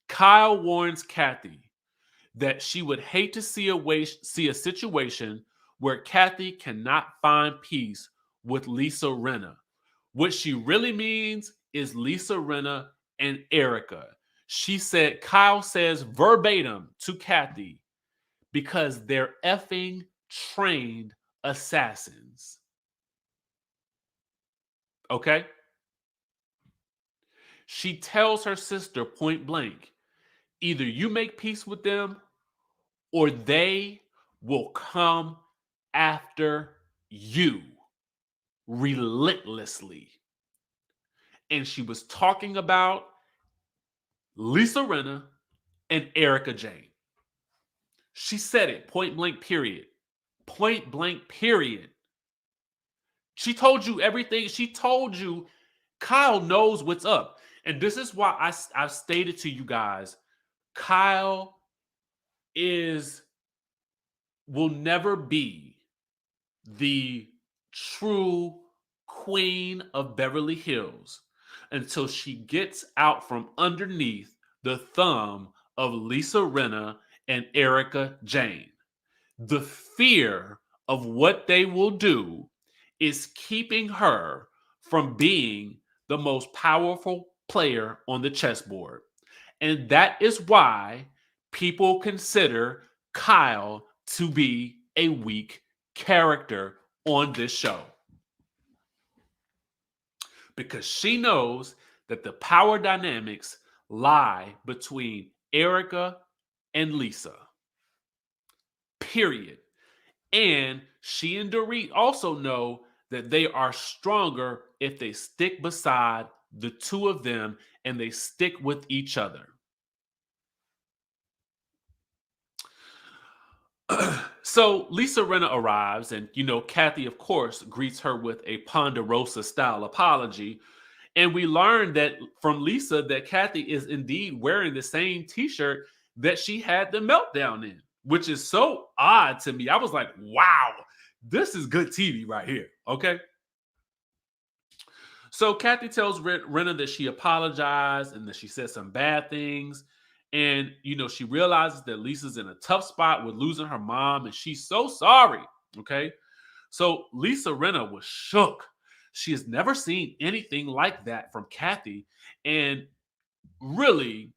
A: Kyle warns Kathy that she would hate to see a situation where Kathy cannot find peace with Lisa Rinna. What she really means is Lisa Rinna and Erica. Kyle says verbatim to Kathy, because they're effing trained assassins. Okay? She tells her sister point blank, either you make peace with them or they will come after you relentlessly. And she was talking about Lisa Rinna and Erica Jane. She said it point blank, period. Point blank, period. She told you everything. She told you Kyle knows what's up. And this is why I've stated to you guys, Kyle will never be the true queen of Beverly Hills until she gets out from underneath the thumb of Lisa Rinna and Erica Jane. The fear of what they will do is keeping her from being the most powerful player on the chessboard. And that is why people consider Kyle to be a weak character on this show. because she knows that the power dynamics lie between Erica and Lisa. Period. And she and Dorit also know that they are stronger if they stick beside the two of them and they stick with each other. So Lisa Rinna arrives, and Kathy, of course, greets her with a Ponderosa style apology. And we learn that from Lisa that Kathy is indeed wearing the same t-shirt that she had the meltdown in, which is so odd to me. I was like, wow, this is good TV right here. Okay. So Kathy tells Rinna that she apologized and that she said some bad things. And, she realizes that Lisa's in a tough spot with losing her mom and she's so sorry. Okay. So Lisa Rinna was shook. She has never seen anything like that from Kathy. And really,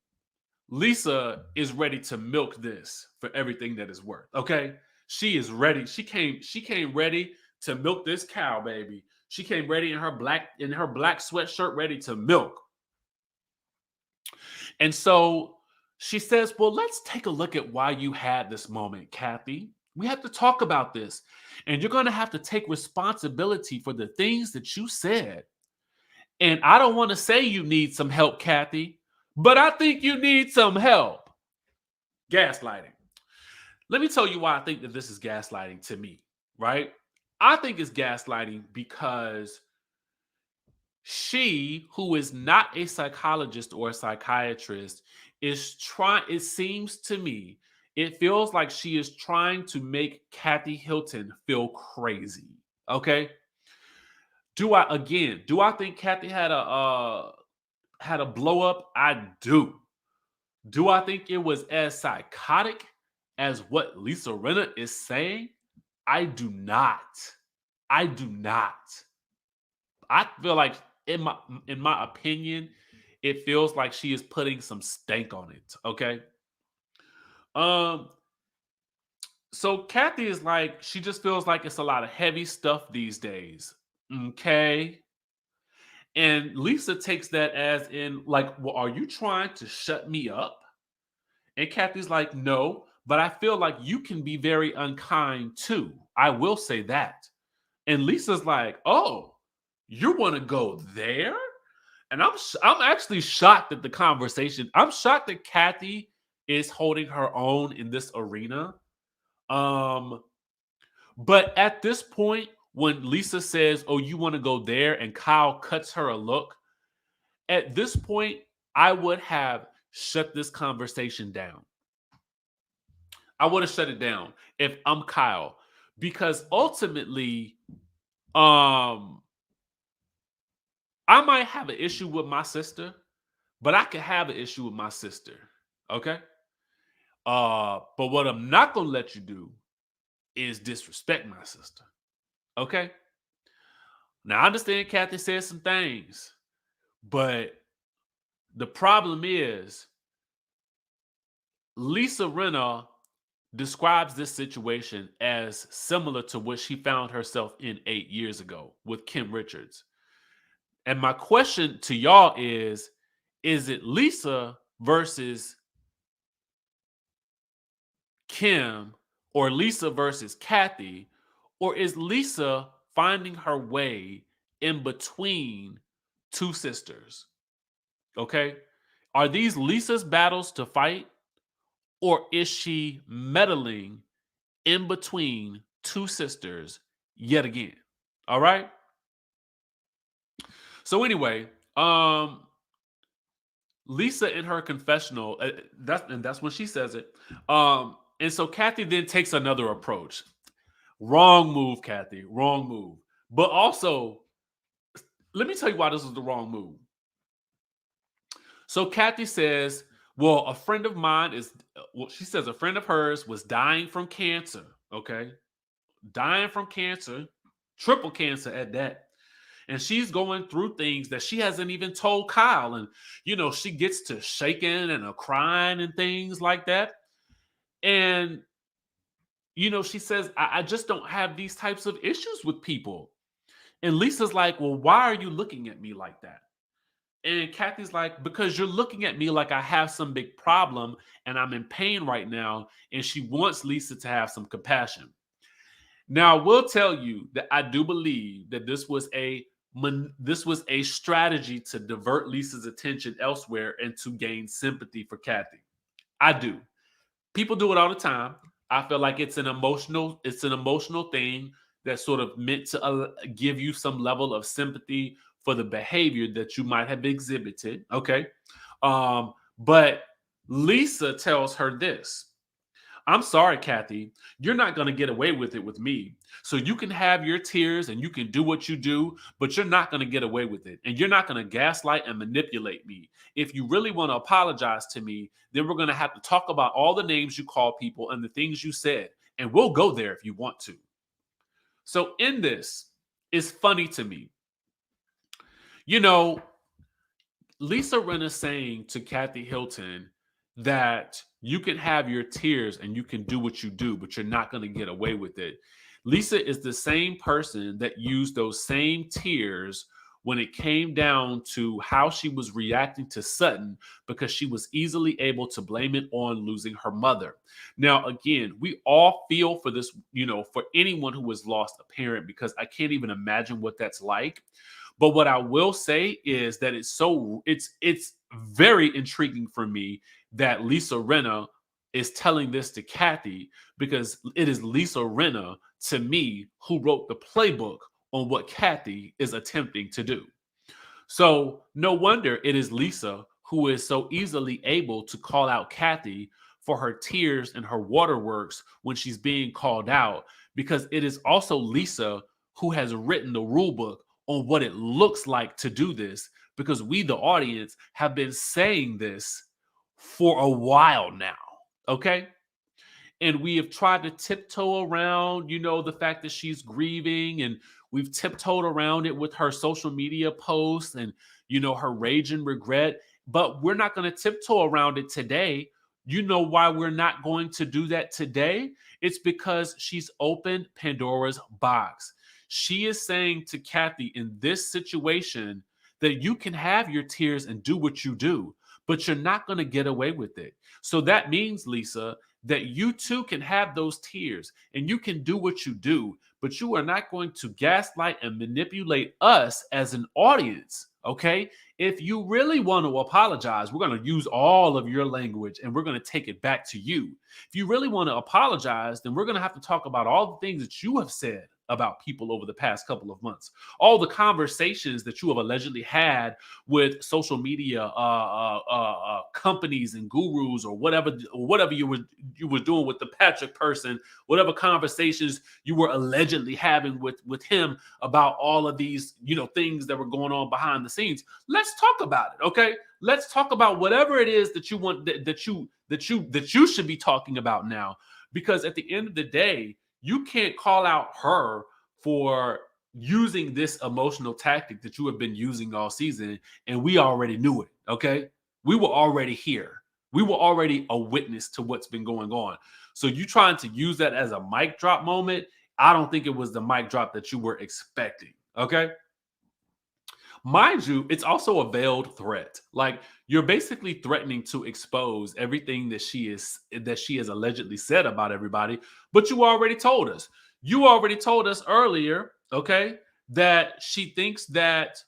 A: Lisa is ready to milk this for everything that is worth. Okay. She is ready. She came ready to milk this cow, baby. She came ready in her black sweatshirt, ready to milk. And so she says, well, let's take a look at why you had this moment, Kathy. We have to talk about this. And you're going to have to take responsibility for the things that you said. And I don't want to say you need some help, Kathy, but I think you need some help. Gaslighting. Let me tell you why I think that this is gaslighting to me, right? I think it's gaslighting because she, who is not a psychologist or a psychiatrist, is trying, it seems to me, it feels like she is trying to make Kathy Hilton feel crazy. Okay. Do I think Kathy had a blow up? I do. Do I think it was as psychotic as what Lisa Rinna is saying? I do not. I do not. I feel like in my opinion, it feels like she is putting some stank on it. Okay. Um, so Kathy is like, she just feels like it's a lot of heavy stuff these days. Okay. And Lisa takes that as in, like, well, are you trying to shut me up? And Kathy's like, no, but I feel like you can be very unkind too. I will say that. And Lisa's like, oh, you want to go there? And I'm actually shocked at the conversation. I'm shocked that Kathy is holding her own in this arena. Um, but at this point, when Lisa says, "Oh, you want to go there," and Kyle cuts her a look, at this point, I would have shut this conversation down. I would have shut it down if I'm Kyle, because ultimately, um, I might have an issue with my sister, but I can have an issue with my sister. Okay. But what I'm not gonna let you do is disrespect my sister. Okay. Now I understand Kathy said some things, but the problem is Lisa Rinna describes this situation as similar to what she found herself in 8 years ago with Kim Richards. And my question to y'all is it Lisa versus Kim or Lisa versus Kathy, or is Lisa finding her way in between two sisters? Okay. Are these Lisa's battles to fight, or is she meddling in between two sisters yet again? All right. So anyway, Lisa in her confessional, that's when she says it. And so Kathy then takes another approach. Wrong move, Kathy. Wrong move. But also, let me tell you why this was the wrong move. So Kathy says, well, a friend of mine is, well, she says a friend of hers was dying from cancer. Okay. Dying from cancer, triple cancer at that. And she's going through things that she hasn't even told Kyle. And, she gets to shaking and crying and things like that. And, she says, I just don't have these types of issues with people. And Lisa's like, well, why are you looking at me like that? And Kathy's like, because you're looking at me like I have some big problem and I'm in pain right now. And she wants Lisa to have some compassion. Now, I will tell you that I do believe that this was a strategy to divert Lisa's attention elsewhere and to gain sympathy for Kathy. I do. People do it all the time. I feel like it's an emotional thing that's sort of meant to give you some level of sympathy for the behavior that you might have exhibited. Okay. But Lisa tells her this. I'm sorry, Kathy. You're not going to get away with it with me. So you can have your tears and you can do what you do, but you're not going to get away with it. And you're not going to gaslight and manipulate me. If you really want to apologize to me, then we're going to have to talk about all the names you call people and the things you said. And we'll go there if you want to. So in this, it's funny to me. You know, Lisa Rinna saying to Kathy Hilton that you can have your tears and you can do what you do, but you're not going to get away with it. Lisa is the same person that used those same tears when it came down to how she was reacting to Sutton because she was easily able to blame it on losing her mother. Now, again, we all feel for this, for anyone who has lost a parent because I can't even imagine what that's like. But what I will say is that it's very intriguing for me that Lisa Rinna is telling this to Kathy because it is Lisa Rinna to me who wrote the playbook on what Kathy is attempting to do. So no wonder it is Lisa who is so easily able to call out Kathy for her tears and her waterworks when she's being called out, because it is also Lisa who has written the rule book on what it looks like to do this, because we, the audience, have been saying this for a while now. Okay. And we have tried to tiptoe around, the fact that she's grieving, and we've tiptoed around it with her social media posts and, her rage and regret. But we're not going to tiptoe around it today. You know why we're not going to do that today? It's because she's opened Pandora's box. She is saying to Kathy in this situation that you can have your tears and do what you do, but you're not going to get away with it. So that means, Lisa, that you too can have those tears and you can do what you do, but you are not going to gaslight and manipulate us as an audience. Okay. If you really want to apologize, we're going to use all of your language and we're going to take it back to you. If you really want to apologize, then we're going to have to talk about all the things that you have said about people over the past couple of months, all the conversations that you have allegedly had with social media companies and gurus, or whatever you were doing with the Patrick person, whatever conversations you were allegedly having with him about all of these things that were going on behind the scenes. Let's talk about it, okay? Let's talk about whatever it is that you want that you should be talking about now, because at the end of the day, you can't call out her for using this emotional tactic that you have been using all season, and we already knew it, okay? We were already here. We were already a witness to what's been going on. So you trying to use that as a mic drop moment, I don't think it was the mic drop that you were expecting, okay? Mind you, it's also a veiled threat. Like, you're basically threatening to expose everything that she has allegedly said about everybody, but you already told us. You already told us earlier, okay, that she thinks that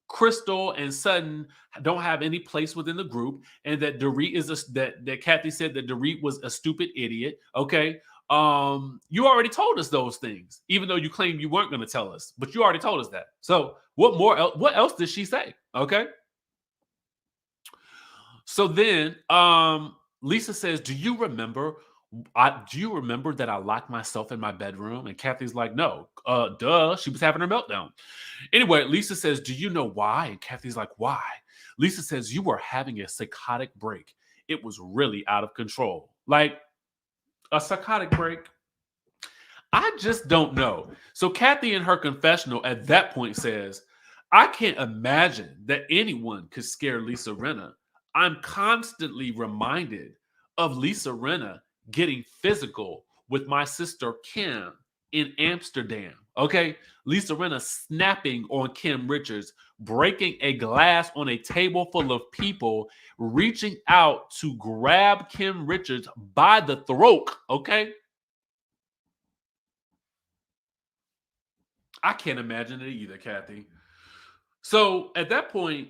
A: Crystal and Sutton don't have any place within the group, and that Dorit that Kathy said that Dorit was a stupid idiot. Okay. You already told us those things, even though you claim you weren't going to tell us, but you already told us that. So what else did she say? Okay. So then Lisa says, do you remember that I locked myself in my bedroom? And Kathy's like, no, duh. She was having her meltdown. Anyway, Lisa says, do you know why? And Kathy's like, why? Lisa says, you were having a psychotic break. It was really out of control. Like, a psychotic break. I just don't know. So Kathy in her confessional at that point says, I can't imagine that anyone could scare Lisa Rinna. I'm constantly reminded of Lisa Rinna getting physical with my sister Kim in Amsterdam. Okay. Lisa Rinna snapping on Kim Richards, breaking a glass on a table full of people, reaching out to grab Kim Richards by the throat. Okay. I can't imagine it either, Kathy. So at that point,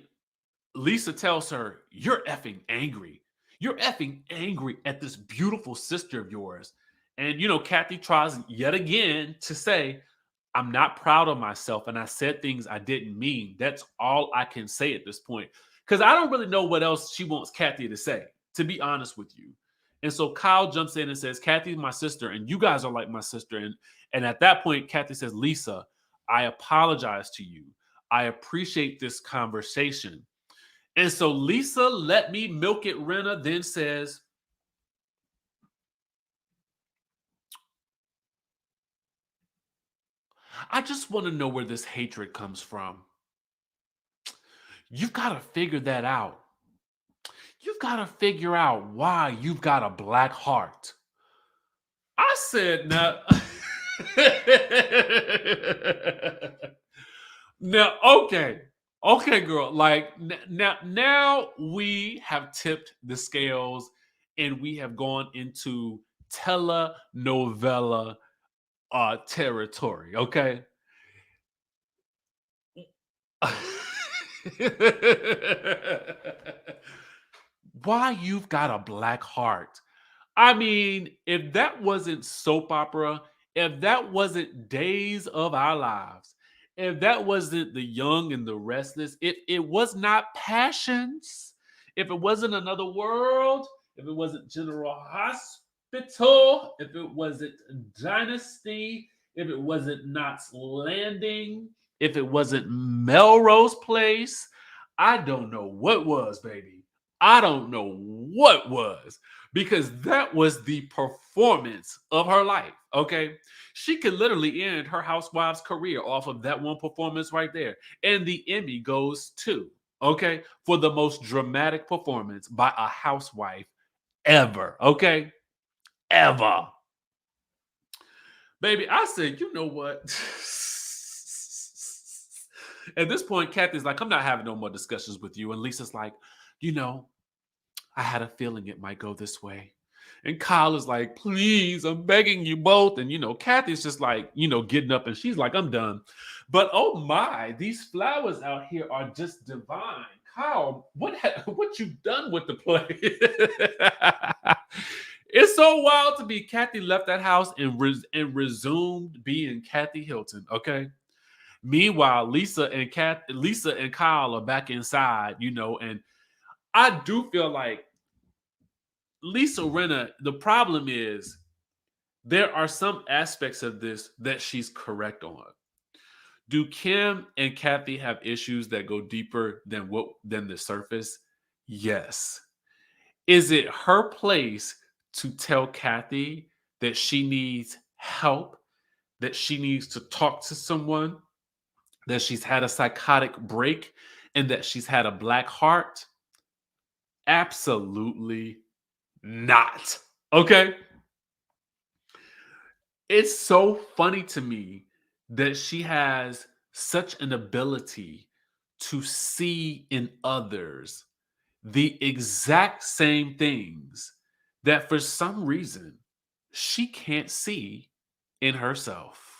A: Lisa tells her, "You're effing angry. You're effing angry at this beautiful sister of yours." And, Kathy tries yet again to say, "I'm not proud of myself. And I said things I didn't mean." That's all I can say at this point. Because I don't really know what else she wants Kathy to say, to be honest with you. And so Kyle jumps in and says, "Kathy's my sister, and you guys are like my sister." And at that point, Kathy says, "Lisa, I apologize to you. I appreciate this conversation." And so Lisa, let me milk it, Rinna, then says, "I just want to know where this hatred comes from. You've got to figure that out. You've got to figure out why you've got a black heart." I said, "Now, now, okay, okay, girl. Like now we have tipped the scales, and we have gone into telenovela territory. Okay." Why you've got a black heart? I mean, if that wasn't soap opera, if that wasn't Days of Our Lives, if that wasn't The Young and the Restless, if it was not Passions, if it wasn't Another World, if it wasn't General Hospital, if it wasn't Dynasty, if it wasn't Knots Landing, if it wasn't Melrose Place, I don't know what was, baby. I don't know what was, because that was the performance of her life. Okay. She could literally end her housewife's career off of that one performance right there. And the Emmy goes to, okay, for the most dramatic performance by a housewife ever. Okay. Ever. Baby, I said, you know what? At this point, Kathy's like, "I'm not having no more discussions with you." And Lisa's like, you know, "I had a feeling it might go this way." And Kyle is like, "Please, I'm begging you both." And, Kathy's just like, getting up, and she's like, "I'm done." But oh my, these flowers out here are just divine. Kyle, what you done with the play? It's so wild to be Kathy left that house and resumed being Kathy Hilton. Okay. Meanwhile, Lisa and Kyle are back inside, and I do feel like Lisa Rinna, the problem is there are some aspects of this that she's correct on. Do Kim and Kathy have issues that go deeper than the surface? Yes. Is it her place to tell Kathy that she needs help, that she needs to talk to someone, that she's had a psychotic break, and that she's had a black heart? Absolutely not. Okay? It's so funny to me that she has such an ability to see in others the exact same things that for some reason she can't see in herself.